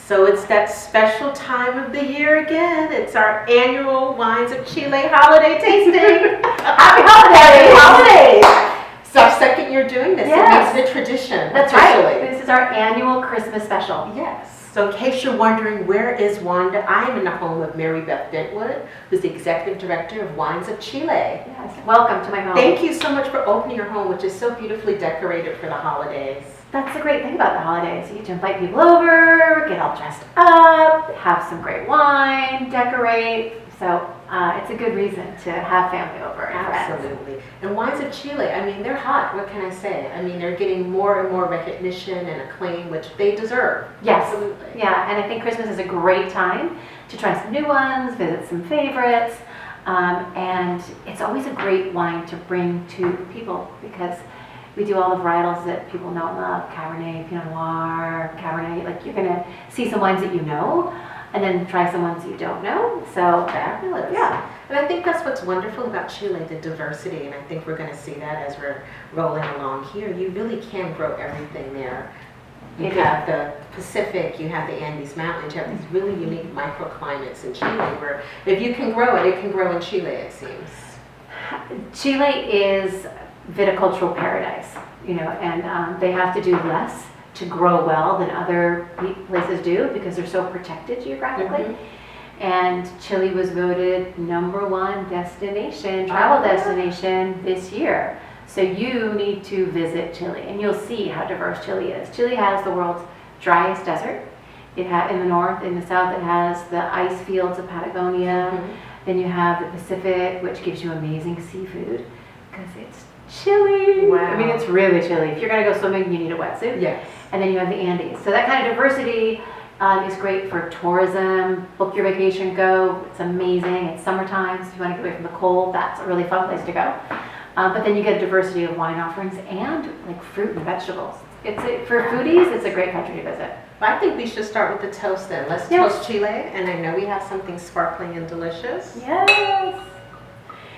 So it's that special time of the year again. It's our annual Wines of Chile holiday tasting. Happy holidays! Happy holidays! It's our second year doing this. Yes. It makes it a tradition. That's right. This is our annual Christmas special. Yes. So in case you're wondering, where is Wanda? I am in the home of Mary Beth Dentwood, who's the Executive Director of Wines of Chile. Yes. Welcome to my home. Thank you so much for opening your home, which is so beautifully decorated for the holidays. That's the great thing about the holidays. You get to invite people over, get all dressed up, have some great wine, decorate. So it's a good reason to have family over and friends. Absolutely. And Wines of Chile, I mean, they're hot. What can I say? I mean, they're getting more and more recognition and acclaim, which they deserve. Yes. Absolutely. Yeah, and I think Christmas is a great time to try some new ones, visit some favorites, and it's always a great wine to bring to people because we do all the varietals that people know and love: Cabernet, Pinot Noir, Cabernet. Like, you're gonna see some wines that you know, and then try some ones you don't know. So Fabulous. yeah. And I think that's what's wonderful about Chile, the diversity, and I think we're going to see that as we're rolling along here. You really can grow everything there. You have the Pacific, you have the Andes Mountains, you have these really unique microclimates in Chile where if you can grow it, it can grow in Chile, it seems. Chile is viticultural paradise, and they have to do less to grow well than other places do because they're so protected geographically. Mm-hmm. And Chile was voted #1 destination, travel destination this year. So you need to visit Chile, and you'll see how diverse Chile is. Chile has the world's driest desert. It in the north, in the south, it has the ice fields of Patagonia. Mm-hmm. Then you have the Pacific, which gives you amazing seafood because it's chilly. Wow. I mean, it's really chilly. If you're gonna go swimming, you need a wetsuit. Yes. And then you have the Andes. So that kind of diversity is great for tourism. Book your vacation, go. It's amazing. It's summertime, so if you want to get away from the cold, that's a really fun place to go. But then you get a diversity of wine offerings and like fruit and vegetables. For foodies, it's a great country to visit. Well, I think we should start with the toast then. Let's toast Chile, and I know we have something sparkling and delicious. Yes.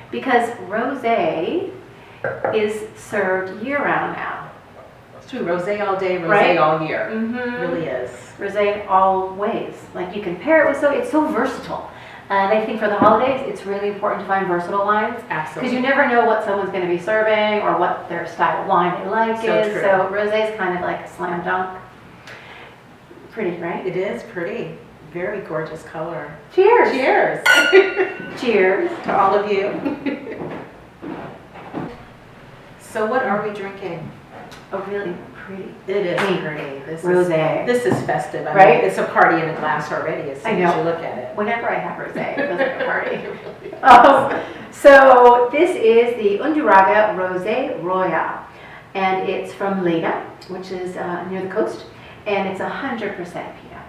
Because rosé is served year-round now. It's true, rosé all day, rosé Right? all year. Mm-hmm. It really is. Rosé all ways. Like, you can pair it with, it's so versatile. And I think for the holidays, it's really important to find versatile wines. Absolutely. Because you never know what someone's going to be serving or what their style of wine they like So is. true. So rosé is kind of like a slam dunk. Pretty, right? It is pretty. Very gorgeous color. Cheers! Cheers! Cheers. To all of you. So what are we drinking? A really pretty. It is Pink pretty. rosé. This is festive. I Right? mean, it's a party in a glass already as soon I know. as you look at it. Whenever I have rosé, it feels like a party. So this is the Undurraga Rosé Royal, and it's from Lleida, which is near the coast, and it's 100% Pinot.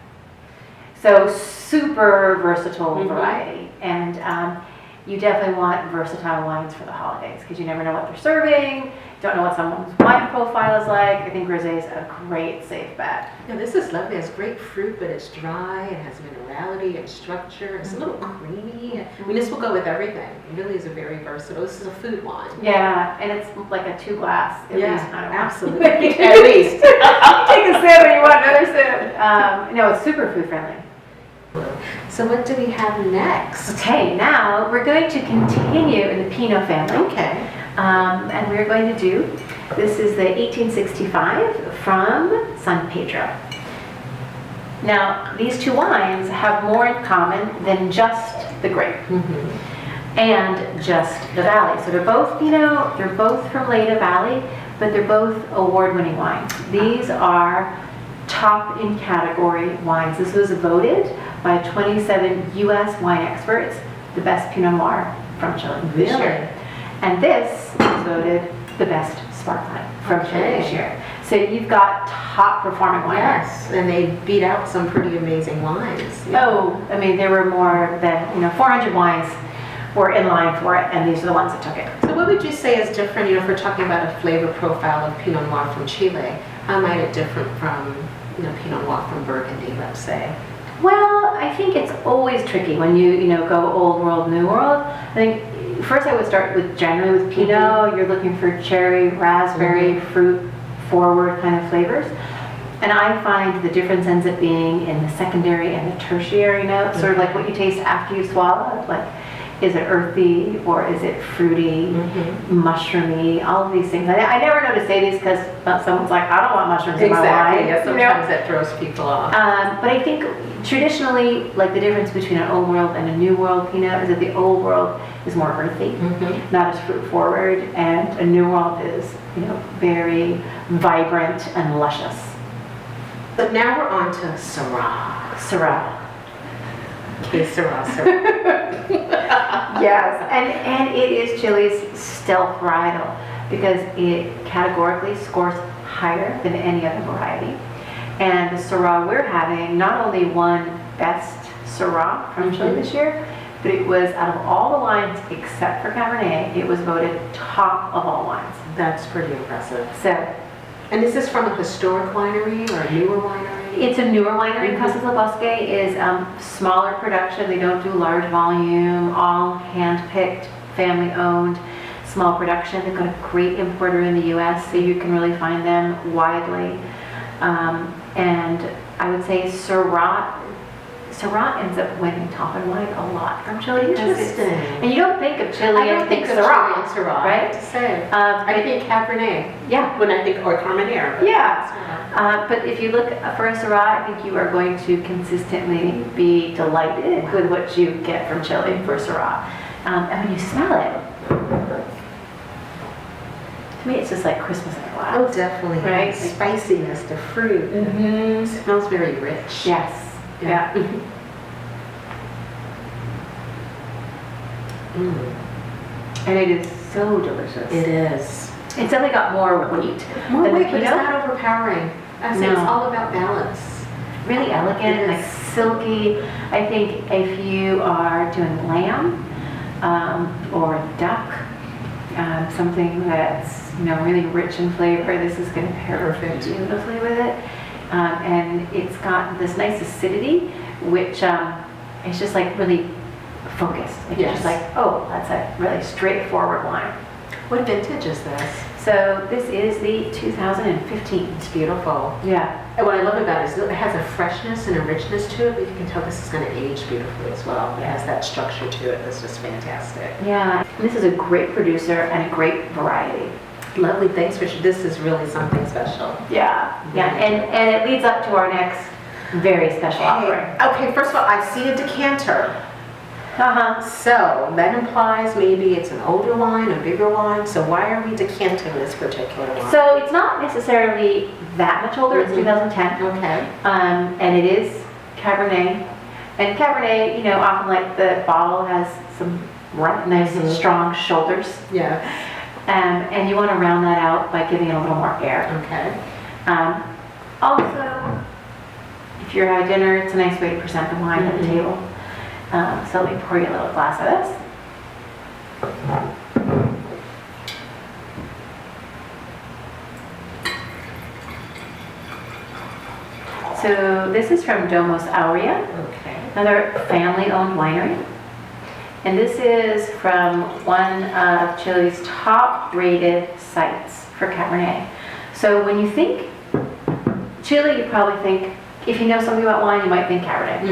So super versatile variety, and you definitely want versatile wines for the holidays because you never know what they're serving, don't know what someone's wine profile is like. I think rosé is a great safe bet. Yeah, this is lovely. It's great fruit, but it's dry. It has minerality and structure. It's a little creamy. I mean, this will go with everything. It really is a very versatile. This is a food wine. Yeah, and it's like a 2-glass at least kind of wine. Absolutely. At least. Take a sip and you want another sip. No, it's super food friendly. So what do we have next? Okay, now we're going to continue in the Pinot family. Okay. And we're going to do, this is the 1865 from San Pedro. Now, these two wines have more in common than just the grape and just the valley. So they're both Pinot, they're both from Lleida Valley, but they're both award-winning wines. These are top in category wines. This was voted by 27 U.S. wine experts the best Pinot Noir from Chile this year. And this was voted the best sparkling from Chile this year. So you've got top performing wines. Yes, and they beat out some pretty amazing wines. Oh, I mean, there were more than 400 wines were in line for it, and these are the ones that took it. So what would you say is different, if we're talking about a flavor profile of Pinot Noir from Chile, how might it differ from Pinot Noir from Burgundy, let's say? Well, I think it's always tricky when you go old world, new world. I think first I would start generally with Pinot. You're looking for cherry, raspberry, fruit forward kind of flavors. And I find the difference ends up being in the secondary and the tertiary notes, sort of like what you taste after you swallow. Like, is it earthy or is it fruity, mushroomy, all of these things. I never know to say these because someone's like, I don't want mushrooms in my wine. Yeah, sometimes that throws people off. But I think traditionally, like the difference between an old world and a new world Pinot is that the old world is more earthy, not as fruit forward, and a new world is, very vibrant and luscious. But now we're on to Syrah. Syrah. Okay, Syrah. Yes, and it is Chile's stealth varietal because it categorically scores higher than any other variety. And the Syrah we're having not only won Best Syrah from Chile this year, but it was, out of all the wines except for Cabernet, it was voted top of all wines. That's pretty impressive. So, and is this from a historic winery or a newer winery? it's a newer winery. Casas del Bosque is smaller production. They don't do large volume, all hand-picked, family-owned, small production. They've got a great importer in the US, so you can really find them widely. And I would say Syrah ends up winning top in wine a lot from Chile. Interesting. And you don't think of Chile and think Syrah, Chile and Syrah, right? To say. I think Cabernet. Yeah. When I think, or Carmenere. Yeah. But if you look for a Syrah, I think you are going to consistently be delighted with what you get from Chile for Syrah. And when you smell it, to me it's just like Christmas in a glass. Oh, definitely. Right? The spiciness, the fruit. It smells very rich. Yes. Yeah. And it is so delicious. It is. It's definitely got more weight. More than weight, the but it's Pinot. not overpowering. I say it's No. all about balance. Really elegant, It like is. silky. I think if you are doing lamb or duck, something that's really rich in flavor, this is going to pair Perfect. beautifully with it. And it's got this nice acidity, which is just like really focused. Like you're just like, oh, that's a really straightforward wine. What vintage is this? So this is the 2015. It's beautiful. Yeah. And what I love about it is it has a freshness and a richness to it, but you can tell this is going to age beautifully as well. It has that structure to it that's just fantastic. Yeah. This is a great producer and a great variety. Lovely, thanks for this is really something special. Yeah. Yeah. And it leads up to our next very special offering. Okay, first of all, I see a decanter. So that implies maybe it's an older wine, a bigger wine. So why are we decanting this particular wine? So it's not necessarily that much older. It's 2010. Okay. And it is Cabernet. And Cabernet, often like the bottle has some nice strong shoulders. Yeah. And you want to round that out by giving it a little more air. Okay. Also, if you're at dinner, it's a nice way to present the wine at the table. So let me pour you a little glass of this. So this is from Domos Aurea, another family-owned winery. And this is from one of Chile's top-rated sites for Cabernet. So when you think Chile, you probably think, if you know something about wine, you might think Cabernet.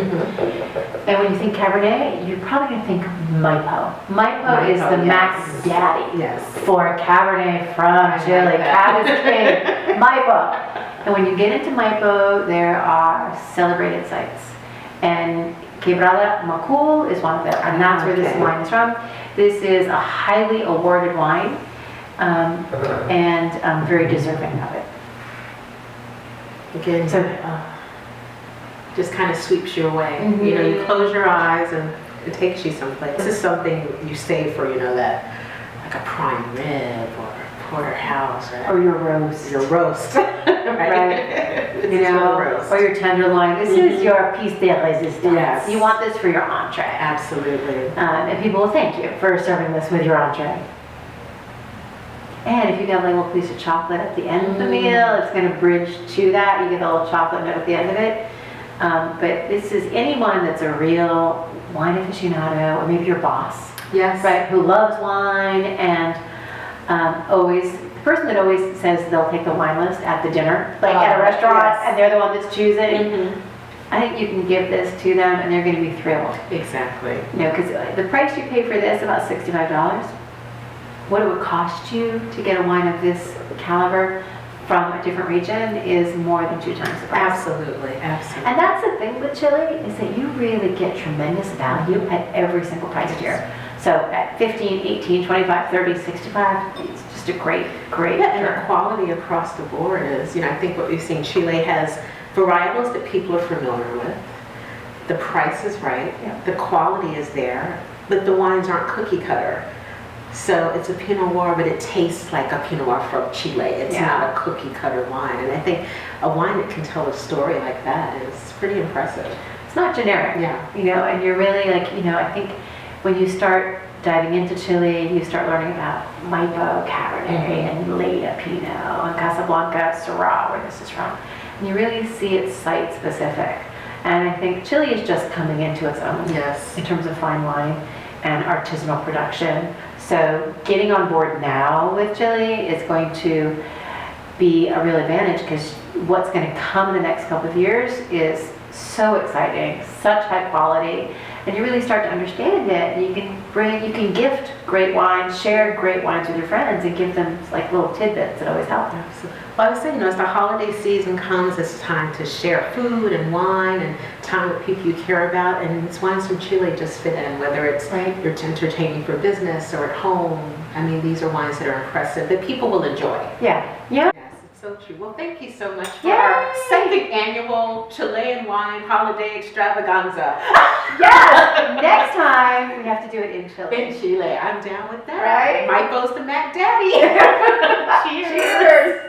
And when you think Cabernet, you're probably going to think Maipo. Maipo is the max daddy for Cabernet from Chile. Cab is king. Maipo. And when you get into Maipo, there are celebrated sites. And Quebrada Macul is one of them, and that's where this wine is from. This is a highly awarded wine, and very deserving of it. Again, so just kind of sweeps you away. You close your eyes and it takes you someplace. This is something you save for, that like a prime rib or a porterhouse Or your roast. Your roast, right? Or your tenderloin. This is your piece de resistance. Yes. You want this for your entree. Absolutely. And people will thank you for serving this with your entree. And if you get like a little piece of chocolate at the end of the meal, it's going to bridge to that. You get a little chocolate note at the end of it. But this is anyone that's a real wine aficionado, or maybe your boss, Yes. right, who loves wine and always person that always says they'll take the wine list at the dinner, like at a restaurant, yes. and they're the one that's choosing. Mhm. I think you can give this to them and they're going to be thrilled. Exactly. You know, because the price you pay for this, about $65, what it would cost you to get a wine of this caliber from a different region is more than 2 times the price. Absolutely, absolutely. And that's the thing with Chile, is that you really get tremendous value at every single price tier. So at 15, 18, 25, 30, 65, it's just a great Yeah, and term. the quality across the board is, you know, I think what we've seen, Chile has varietals that people are familiar with. The price is right, Yeah. the quality is there, but the wines aren't cookie cutter. So it's a Pinot Noir, but it tastes like a Pinot Noir from Chile. It's Yeah. not a cookie cutter wine. And I think a wine that can tell a story like that is pretty impressive. It's not generic. Yeah. You know, and you're really like, you know, I think when you start diving into Chile, you start learning about Maipo, Cabernet, and Leda Pinot, and Casablanca, Syrah, where this is from. And you really see it's site specific. And I think Chile is just coming into its own Yes. in terms of fine wine and artisanal production. So getting on board now with Chile is going to be a real advantage, because what's going to come in the next couple of years is so exciting, such high quality, and you really start to understand it. And you can gift great wines, share great wines with your friends, and give them like little tidbits that always help. Absolutely. Well, I was saying, you know, as the holiday season comes, it's time to share food and wine and time with people you care about. And these wines from Chile just fit in, whether it's Right. you're entertaining for business or at home. I mean, these are wines that are impressive that people will enjoy. Yeah. Yeah. Yes, it's so true. Well, thank you so much for Yay! our second annual Chilean wine holiday extravaganza Yes. Next time we have to do it in Chile. in Chile. I'm down with that. Right? Might goes to Mac Daddy. Cheers. Cheers.